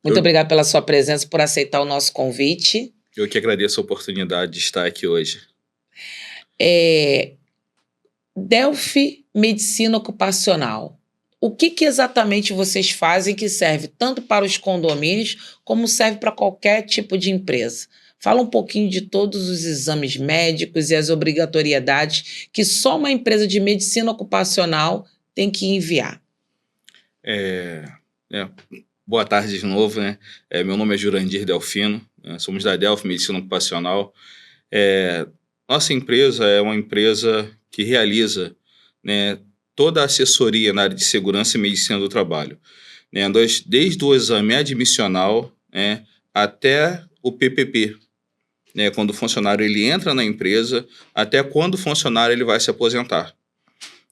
Muito Eu, obrigada pela sua presença, por aceitar o nosso convite. eu que agradeço a oportunidade de estar aqui hoje. Delphi Medicina Ocupacional. O que exatamente vocês fazem que serve tanto para os condomínios como serve para qualquer tipo de empresa? Fala um pouquinho de todos os exames médicos e as obrigatoriedades que só uma empresa de medicina ocupacional tem que enviar. É, é, Boa tarde de novo, né? Meu nome é Jurandir Delfino, né? Somos da Delphi Medicina Ocupacional. É, Nossa empresa é uma empresa que realiza, né, toda a assessoria na área de segurança e medicina do trabalho, né? Desde o exame admissional, né, até o PPP, né, quando o funcionário ele entra na empresa, até quando o funcionário ele vai se aposentar,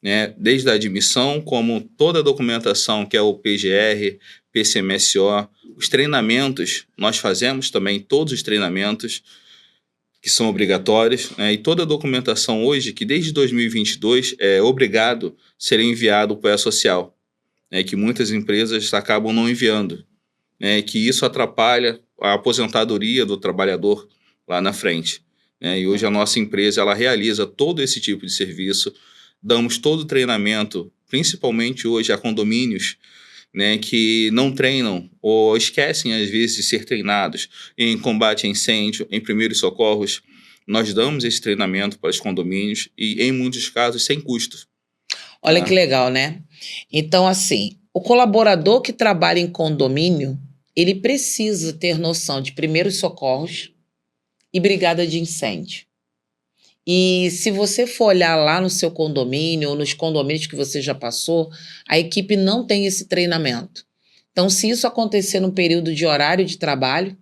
né, desde a admissão, como toda a documentação que é o PGR, PCMSO, os treinamentos, nós fazemos também todos os treinamentos que são obrigatórios, né, e toda a documentação hoje, que desde 2022 é obrigado ser enviado para o E-Social, né, que muitas empresas acabam não enviando, né, que isso atrapalha a aposentadoria do trabalhador lá na frente, né, e hoje a nossa empresa ela realiza todo esse tipo de serviço, damos todo o treinamento, principalmente hoje a condomínios, né, que não treinam ou esquecem às vezes de ser treinados em combate a incêndio, em primeiros socorros. Nós damos esse treinamento para os condomínios e em muitos casos sem custo. Olha que legal, né? Então, assim, o colaborador que trabalha em condomínio, ele precisa ter noção de primeiros socorros e brigada de incêndio. E se você for olhar lá no seu condomínio ou nos condomínios que você já passou, a equipe não tem esse treinamento. Então, se isso acontecer no período de horário de trabalho,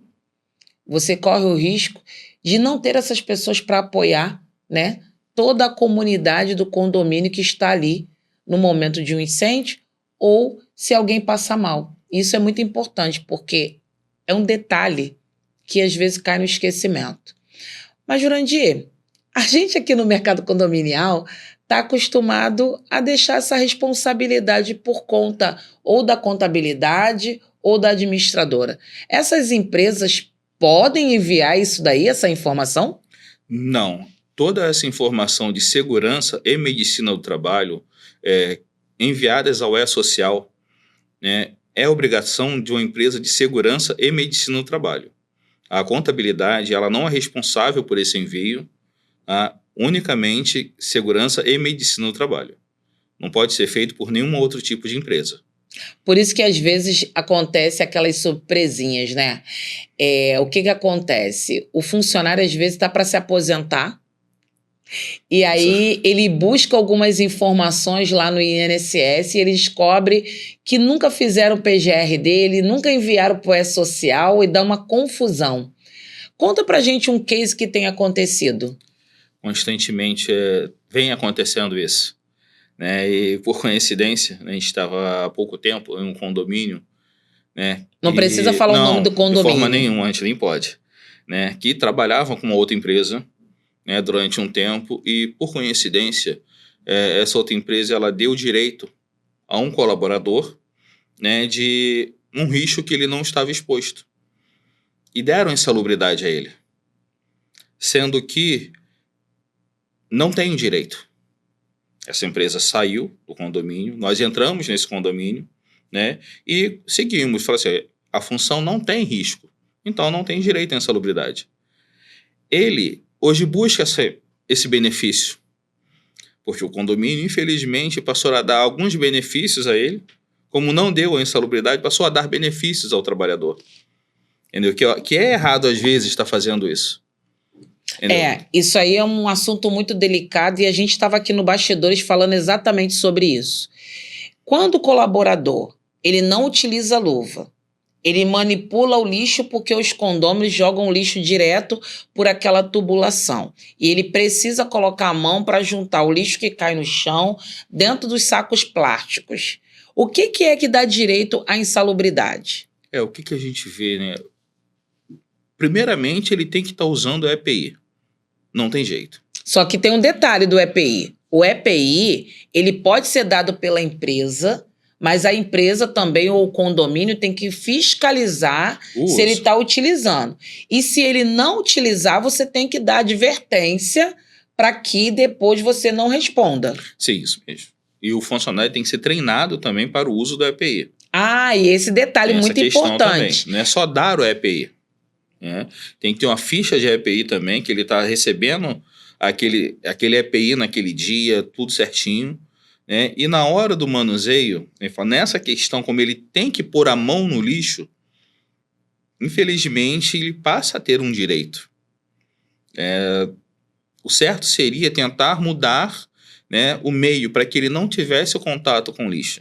você corre o risco de não ter essas pessoas para apoiar, né, toda a comunidade do condomínio que está ali no momento de um incêndio ou se alguém passa mal. Isso é muito importante, porque é um detalhe que às vezes cai no esquecimento. Mas, Jurandir, a gente aqui no mercado condominial está acostumado a deixar essa responsabilidade por conta ou da contabilidade ou da administradora. Essas empresas podem enviar isso daí, essa informação? Não. Toda essa informação de segurança e medicina do trabalho enviadas ao E-Social, né, é obrigação de uma empresa de segurança e medicina do trabalho. A contabilidade ela não é responsável por esse envio, unicamente segurança e medicina do trabalho. Não pode ser feito por nenhum outro tipo de empresa. Por isso que às vezes acontece aquelas surpresinhas, né? O que acontece? O funcionário às vezes está para se aposentar e aí ele busca algumas informações lá no INSS e ele descobre que nunca fizeram o PGR dele, nunca enviaram para o E-Social e dá uma confusão. Conta pra gente um case que tem acontecido. Constantemente vem acontecendo isso, né? E por coincidência, né, a gente estava há pouco tempo em um condomínio, né? Não precisa falar o nome do condomínio. De forma nenhuma, a gente nem pode, né? Que trabalhavam com uma outra empresa, né, durante um tempo e por coincidência essa outra empresa ela deu direito a um colaborador, né, de um risco que ele não estava exposto e deram insalubridade a ele, sendo que não tem direito. Essa empresa saiu do condomínio, nós entramos nesse condomínio, né, e seguimos, falamos assim, a função não tem risco, então não tem direito à insalubridade. Ele hoje busca esse benefício, porque o condomínio, infelizmente, passou a dar alguns benefícios a ele, como não deu a insalubridade, passou a dar benefícios ao trabalhador. Entendeu? Que é errado, às vezes, estar fazendo isso. Entendeu? Isso aí é um assunto muito delicado e a gente estava aqui no Bastidores falando exatamente sobre isso. Quando o colaborador ele não utiliza luva, ele manipula o lixo porque os condôminos jogam o lixo direto por aquela tubulação. E ele precisa colocar a mão para juntar o lixo que cai no chão dentro dos sacos plásticos. O que é que dá direito à insalubridade? O que a gente vê, né? Primeiramente, ele tem que estar usando o EPI. Não tem jeito. Só que tem um detalhe do EPI. O EPI, ele pode ser dado pela empresa, Mas a empresa também, ou o condomínio, tem que fiscalizar se ele está utilizando. E se ele não utilizar, você tem que dar advertência para que depois você não responda. Sim, isso mesmo. E o funcionário tem que ser treinado também para o uso do EPI. E esse detalhe tem muito importante. Também. Não é só dar o EPI. Né? Tem que ter uma ficha de EPI também, que ele está recebendo aquele EPI naquele dia, tudo certinho. Né? E na hora do manuseio, nessa questão, como ele tem que pôr a mão no lixo, infelizmente ele passa a ter um direito. O certo seria tentar mudar, né, o meio para que ele não tivesse o contato com o lixo.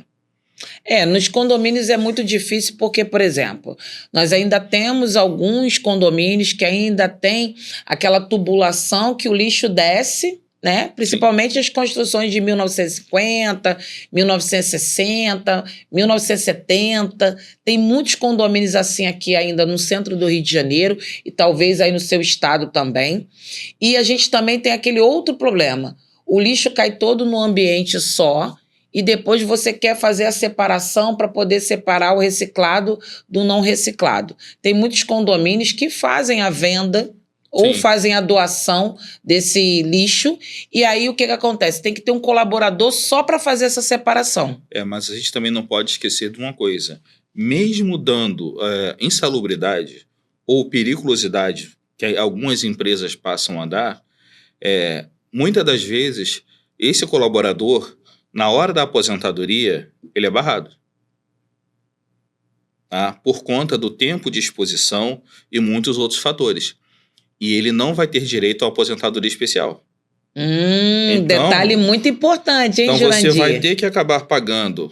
Nos condomínios é muito difícil porque, por exemplo, nós ainda temos alguns condomínios que ainda tem aquela tubulação que o lixo desce, né? Principalmente Sim. as construções de 1950, 1960, 1970. Tem muitos condomínios assim aqui ainda no centro do Rio de Janeiro e talvez aí no seu estado também. E a gente também tem aquele outro problema. O lixo cai todo no ambiente só e depois você quer fazer a separação para poder separar o reciclado do não reciclado. Tem muitos condomínios que fazem a venda ou Sim. fazem a doação desse lixo, e aí o que acontece? Tem que ter um colaborador só para fazer essa separação. Mas a gente também não pode esquecer de uma coisa. Mesmo dando insalubridade ou periculosidade que algumas empresas passam a dar, muitas das vezes esse colaborador, na hora da aposentadoria, ele é barrado. Por conta do tempo de exposição e muitos outros fatores. E ele não vai ter direito à aposentadoria especial. Então, detalhe muito importante, hein, Jurandir? Então você vai ter que acabar pagando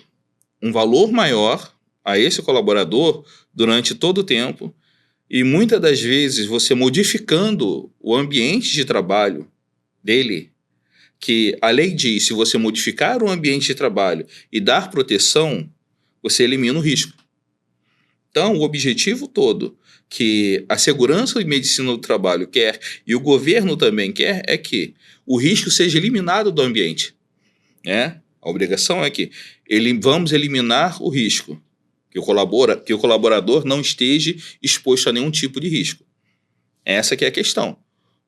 um valor maior a esse colaborador durante todo o tempo e muitas das vezes você modificando o ambiente de trabalho dele, que a lei diz, se você modificar o ambiente de trabalho e dar proteção, você elimina o risco. Então, o objetivo todo que a segurança e medicina do trabalho quer e o governo também quer é que o risco seja eliminado do ambiente. A obrigação é que vamos eliminar o risco, que o colaborador não esteja exposto a nenhum tipo de risco. Essa que é a questão,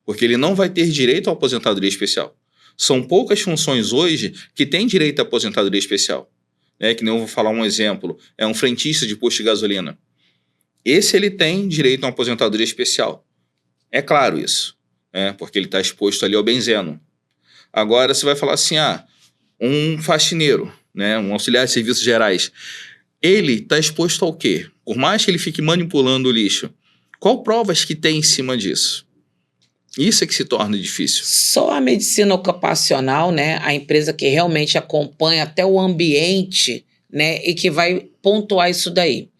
porque ele não vai ter direito à aposentadoria especial. São poucas funções hoje que têm direito à aposentadoria especial. Que nem eu vou falar um exemplo, um frentista de posto de gasolina. Esse ele tem direito a uma aposentadoria especial. É claro isso, porque ele está exposto ali ao benzeno. Agora você vai falar assim, um faxineiro, um auxiliar de serviços gerais, ele está exposto ao quê? Por mais que ele fique manipulando o lixo, qual provas que tem em cima disso? Isso é que se torna difícil. Só a medicina ocupacional, a empresa que realmente acompanha até o ambiente, e que vai pontuar isso daí.